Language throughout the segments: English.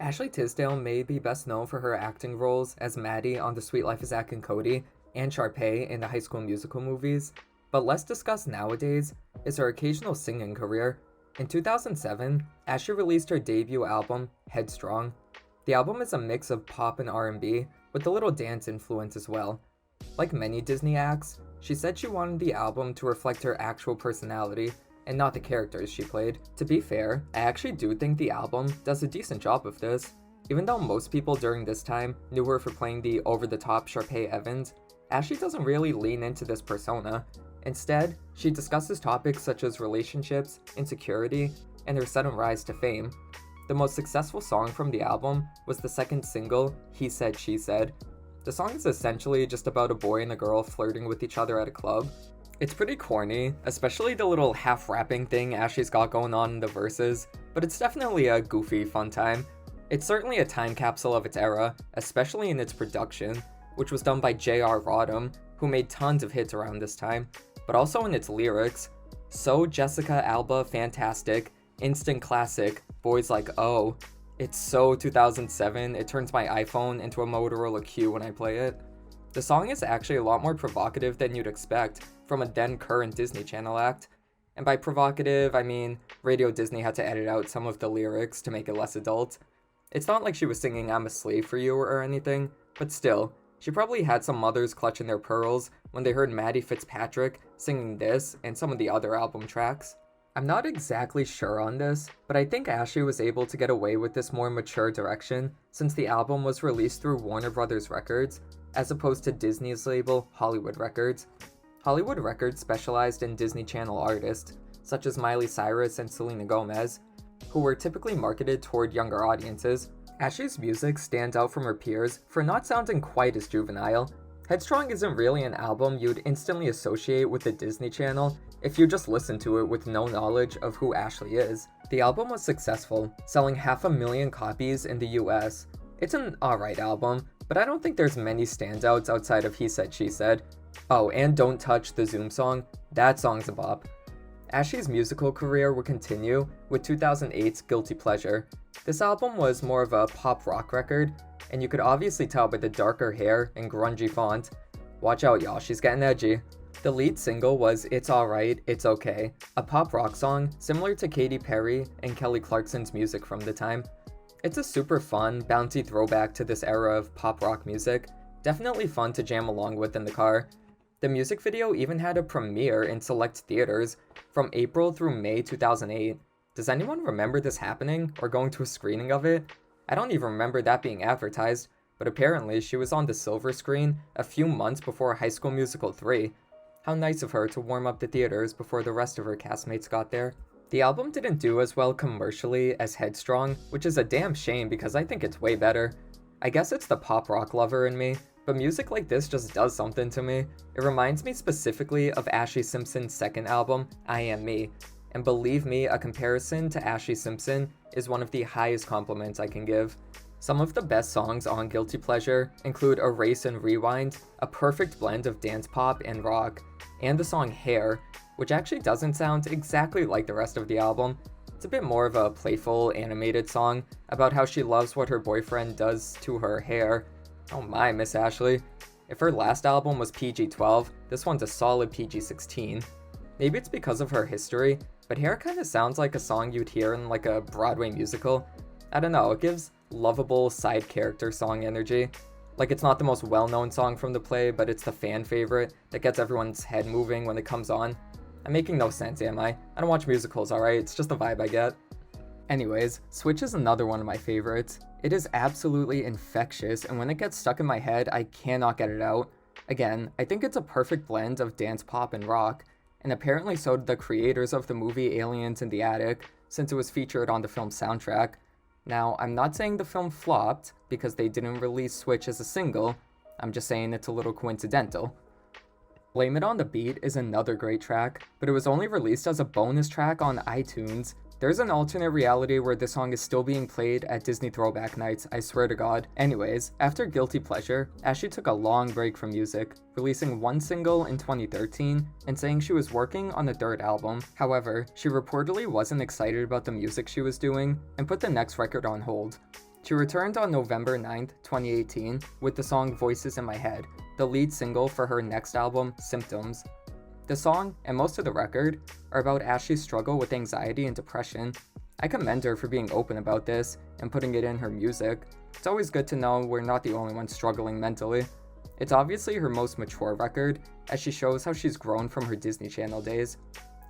Ashley Tisdale may be best known for her acting roles as Maddie on The Sweet Life of Zack and Cody and Sharpay in the High School Musical movies, but less discussed nowadays is her occasional singing career. In 2007, Ashley released her debut album, Headstrong. The album is a mix of pop and R&B, with a little dance influence as well. Like many Disney acts, she said she wanted the album to reflect her actual personality and not the characters she played. To be fair, I actually do think the album does a decent job of this. Even though most people during this time knew her for playing the over-the-top Sharpay Evans, Ashley doesn't really lean into this persona. Instead, she discusses topics such as relationships, insecurity, and her sudden rise to fame. The most successful song from the album was the second single, He Said, She Said. The song is essentially just about a boy and a girl flirting with each other at a club. It's pretty corny, especially the little half-rapping thing Ashley's got going on in the verses, but it's definitely a goofy, fun time. It's certainly a time capsule of its era, especially in its production, which was done by J.R. Rodham, who made tons of hits around this time, but also in its lyrics. So Jessica Alba fantastic, instant classic, boys like oh. It's so 2007, it turns my iPhone into a Motorola Q when I play it. The song is actually a lot more provocative than you'd expect from a then current Disney Channel act. And by provocative, I mean Radio Disney had to edit out some of the lyrics to make it less adult. It's not like she was singing I'm a slave for you or anything, but still, she probably had some mothers clutching their pearls when they heard Maddie Fitzpatrick singing this and some of the other album tracks. I'm not exactly sure on this, but I think Ashley was able to get away with this more mature direction since the album was released through Warner Brothers Records, as opposed to Disney's label, Hollywood Records. Hollywood Records specialized in Disney Channel artists, such as Miley Cyrus and Selena Gomez, who were typically marketed toward younger audiences. Ashley's music stands out from her peers for not sounding quite as juvenile. Headstrong isn't really an album you'd instantly associate with the Disney Channel if you just listen to it with no knowledge of who Ashley is. The album was successful, selling 500,000 copies in the US. It's an alright album, but I don't think there's many standouts outside of He Said, She Said. Oh, and Don't Touch the Zoom song, that song's a bop. Ashley's musical career would continue with 2008's Guilty Pleasure. This album was more of a pop rock record, and you could obviously tell by the darker hair and grungy font. Watch out y'all, she's getting edgy. The lead single was It's Alright, It's Okay, a pop rock song similar to Katy Perry and Kelly Clarkson's music from the time. It's a super fun, bouncy throwback to this era of pop rock music, definitely fun to jam along with in the car. The music video even had a premiere in select theaters from April through May 2008. Does anyone remember this happening or going to a screening of it? I don't even remember that being advertised, but apparently she was on the silver screen a few months before High School Musical 3. How nice of her to warm up the theaters before the rest of her castmates got there. The album didn't do as well commercially as Headstrong, which is a damn shame because I think it's way better. I guess it's the pop rock lover in me, but music like this just does something to me. It reminds me specifically of Ashlee Simpson's second album, I Am Me, and believe me, a comparison to Ashlee Simpson is one of the highest compliments I can give. Some of the best songs on Guilty Pleasure include Erase and Rewind, a perfect blend of dance pop and rock, and the song Hair, which actually doesn't sound exactly like the rest of the album. It's a bit more of a playful, animated song about how she loves what her boyfriend does to her hair. Oh my, Miss Ashley. If her last album was PG-12, this one's a solid PG-16. Maybe it's because of her history, but Hair kinda sounds like a song you'd hear in like a Broadway musical. I don't know, it gives lovable side character song energy. Like it's not the most well-known song from the play, but it's the fan favorite that gets everyone's head moving when it comes on. I'm making no sense, am I? I don't watch musicals, alright? It's just the vibe I get. Anyways, Switch is another one of my favorites. It is absolutely infectious, and when it gets stuck in my head, I cannot get it out. Again, I think it's a perfect blend of dance pop and rock, and apparently so did the creators of the movie Aliens in the Attic, since it was featured on the film's soundtrack. Now, I'm not saying the film flopped, because they didn't release Switch as a single, I'm just saying it's a little coincidental. Blame It on the Beat is another great track, but it was only released as a bonus track on iTunes. There's an alternate reality where this song is still being played at Disney Throwback Nights, I swear to God. Anyways, after Guilty Pleasure, Ashley took a long break from music, releasing one single in 2013 and saying she was working on a third album. However, she reportedly wasn't excited about the music she was doing and put the next record on hold. She returned on November 9th, 2018, with the song Voices in My Head, the lead single for her next album, Symptoms. The song, and most of the record, are about Ashley's struggle with anxiety and depression. I commend her for being open about this and putting it in her music. It's always good to know we're not the only ones struggling mentally. It's obviously her most mature record, as she shows how she's grown from her Disney Channel days.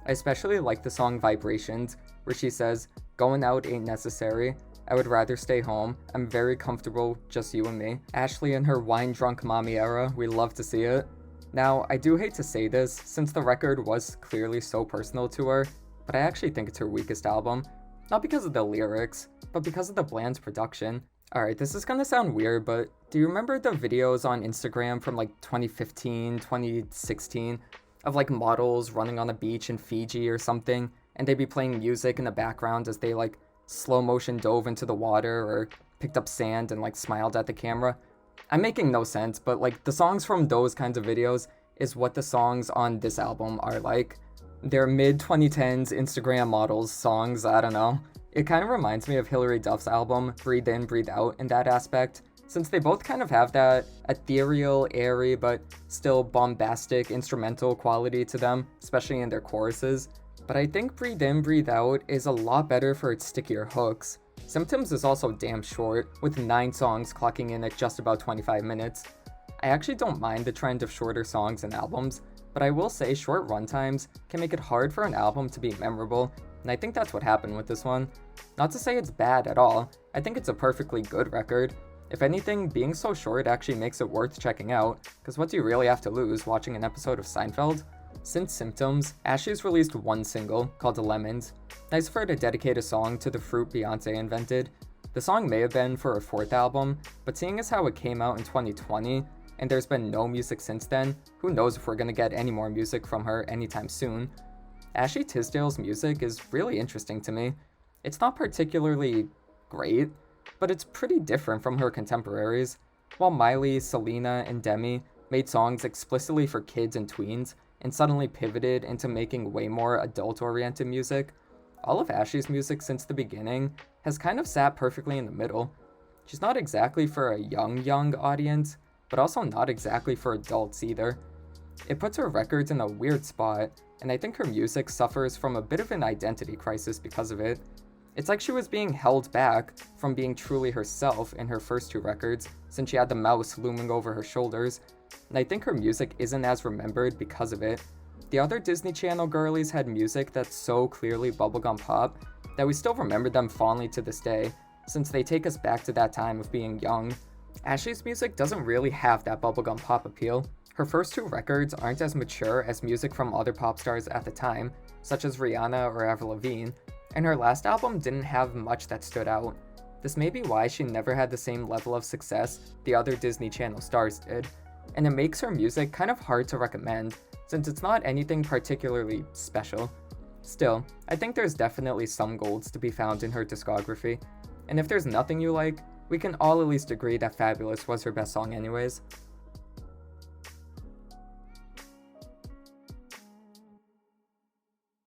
I especially like the song Vibrations, where she says, "Going out ain't necessary. I would rather stay home. I'm very comfortable, just you and me." Ashley in her wine-drunk mommy era, we love to see it. Now, I do hate to say this, since the record was clearly so personal to her, but I actually think it's her weakest album. Not because of the lyrics, but because of the bland production. Alright, this is gonna sound weird, but do you remember the videos on Instagram from like 2015, 2016, of like models running on a beach in Fiji or something, and they'd be playing music in the background as they like slow motion dove into the water or picked up sand and like smiled at the camera? I'm making no sense, but like the songs from those kinds of videos is what the songs on this album are like. They're mid-2010s Instagram models songs, I don't know. It kind of reminds me of Hilary Duff's album, Breathe In, Breathe Out, in that aspect, since they both kind of have that ethereal, airy, but still bombastic instrumental quality to them, especially in their choruses. But I think Breathe In, Breathe Out is a lot better for its stickier hooks. Symptoms is also damn short, with 9 songs clocking in at just about 25 minutes. I actually don't mind the trend of shorter songs and albums, but I will say short runtimes can make it hard for an album to be memorable, and I think that's what happened with this one. Not to say it's bad at all, I think it's a perfectly good record. If anything, being so short actually makes it worth checking out, because what do you really have to lose watching an episode of Seinfeld? Since Symptoms, Ashley's released one single, called Lemons. Nice for her to dedicate a song to the fruit Beyonce invented. The song may have been for her 4th album, but seeing as how it came out in 2020, and there's been no music since then, who knows if we're gonna get any more music from her anytime soon. Ashley Tisdale's music is really interesting to me. It's not particularly great, but it's pretty different from her contemporaries. While Miley, Selena, and Demi made songs explicitly for kids and tweens, and suddenly pivoted into making way more adult-oriented music, all of Ashley's music since the beginning has kind of sat perfectly in the middle. She's not exactly for a young audience, but also not exactly for adults either. It puts her records in a weird spot, and I think her music suffers from a bit of an identity crisis because of it. It's like she was being held back from being truly herself in her first 2 records, since she had the mouse looming over her shoulders, and I think her music isn't as remembered because of it. The other Disney Channel girlies had music that's so clearly bubblegum pop that we still remember them fondly to this day, since they take us back to that time of being young. Ashley's music doesn't really have that bubblegum pop appeal. Her first 2 records aren't as mature as music from other pop stars at the time, such as Rihanna or Avril Lavigne, and her last album didn't have much that stood out. This may be why she never had the same level of success the other Disney Channel stars did, and it makes her music kind of hard to recommend, since it's not anything particularly special. Still, I think there's definitely some golds to be found in her discography, and if there's nothing you like, we can all at least agree that Fabulous was her best song anyways.